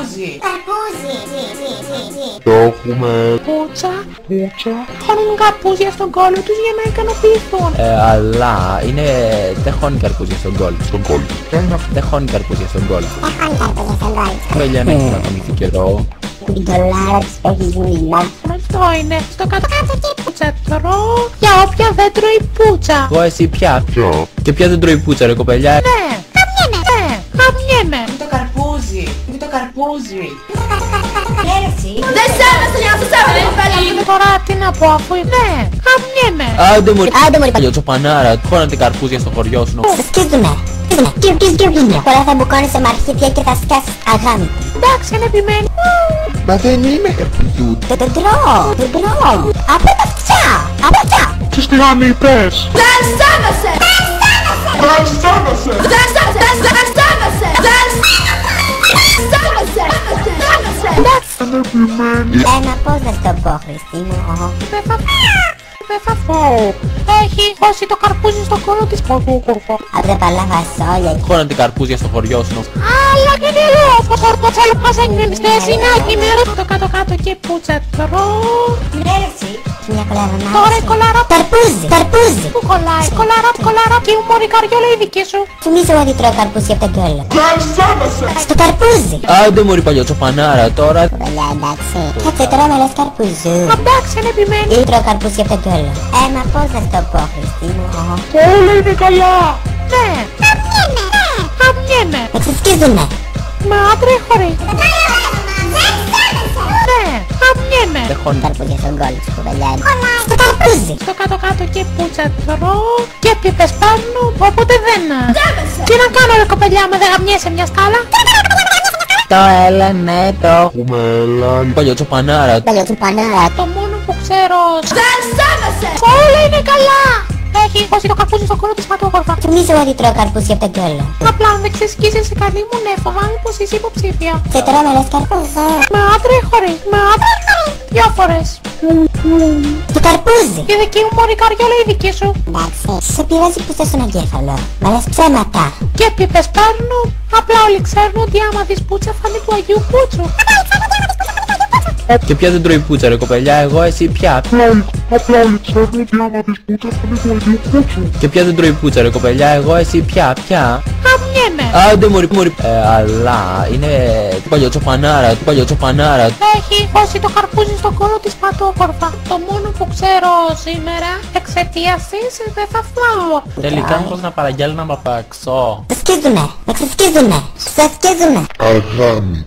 καρπούζι. Καρπούζι. Το έχουμε. Πουτσα. Χώνουν καρπούζια στον κόλλο τους για να ικανοποιηθούν. Αλλά είναι... δεν χώνει καρπούζια στον κόλλο. Δεν χώνει καρπούζια στον κόλλο. Κοπέλια, να έχει ματωμηθεί καιρό. Την κολάρα της που έχει γίνει. Αυτό είναι. Στο κάτω-κάτω και πουτσα τρώω για όποια δεν τρώει πουτσα. Εγώ εσύ πια. Και πια δεν τρώει πουτσα ρε κοπέλια. Ναι. Χαμιέμαι. Είναι το καρπούζι. Είναι το καρπούζι. Δεν σέβεσαι για να σου σέβεσαι κοπέλα μου. Τώρα τι να πω αφού ναι. Χαμιέμαι. Άντε μωρί παλιοτσοπανάρα. Χώνατε καρπούζια στο χωριό σου. Σκίζουνε. Τώρα θα μπουκώνεις σε μαρχίτια και θα σκάσεις αγάμι. Εντάξει, είναι επιμένει. Μα δεν είμαι καρπουζού. Τον τρώω. Από τα αυτιά. Τι στιγμή είπες. Δεν σέβεσαι. Δεν επιμένει. Ένα πώς να στο πω Χριστί μου. Δεν θα φάω. Έχει χώσει το καρπούζι στο κόλλο της παγόκορφα. Από τα παλά φασόλια. Χώνατε καρπούζια στο χωριό σου. Αλλά και είναι εδώ. Το κορποτσάλο που μας έγινε στη συνάχη μέρα. Το κάτω-κάτω και πουτσα τρώω. Μια κολαρονάρα. Τώρα η κολάρα Καρπούζι. που κολλάει. Κολάρα και η μωρή καριόλα η δική σου. Θυμίζω ότι τρώω καρπούζι από τα κιόλα. Στο καρπούζι. Άντε μωρί παλιοτσοπανάρα τώρα. Κοπελιά εντάξει. Κάτσε τώρα με λες καρπουζού. Εντάξει, είναι επιμένει. Ή τρώω καρπούζι από τα κιόλα. Μα πώς να στο πω Χριστί μου. Όλα είναι καλά. Ναι. Χαμιέμαι. Με ξεσκίζουνε. Μα άντρε χωρί. Ναι. Χαμιέμαι. Δεν χώνει. Καρπούζια στον κόλλο σου κοπελιά. Στο καρπούζι. Στο κάτω-κάτω και πουτσα τρώω και πίπες παίρνω, οπότε δεν... Τι να κάνω ρε κοπελιά μου, δεν γαμιέσαι μια σκάλα. Το έλα ναι το Έχουμε έλα. παλιοτσοπανάρα. Παλιοτσουπανάρα. Το μόνο που ξέρω... Δεν σέβεσαι. Όλα είναι καλά. Έχει χώσει το καρπούζι στο κόλλο της πατόκορφα. Θυμίζω ότι τρώω καρπούζι από τα κιόλα. Απλά αν δεν ξεσκίζεσαι καλή μου, ναι, φοβάμαι πως είσαι υποψήφια. Και τώρα με λες καρπούζι. Με άντρε χωρί, δυο φορές. Το καρπούζι. Η δική μου μωρή καριόλα η δική σου. Εντάξει. Σε πειράζει που θες στον εγκέφαλο. Μα λες ψέματα. Και πίπες παίρνω, απλά όλοι ξέρουν ότι άμα δεις πουτσα θα είναι του Αγίου Πούτσου. Και πια δεν τρώει πουτσα ρε κοπελιά. Εγώ εσύ πια. Απλά όλοι ξέρουν ότι άμα δεις πουτσα θα είναι του Αγίου Πούτσου. Και πια δεν τρώει πουτσα ρε κοπελιά. Εγώ εσύ πια. Χαμιέμαι. Άντε μωρί. Αλλά είναι παλιοτσοπανάρα. Έχει χώσει το καρπούζι στο κόλλο της πατόκορφα. Το μόνο που ξέρω σήμερα εξαιτίας της δεν θα φάω. Τελικά πως να παραγγέλναμε απ' έξω. Με ξεσκίζουνε. Αγάμι.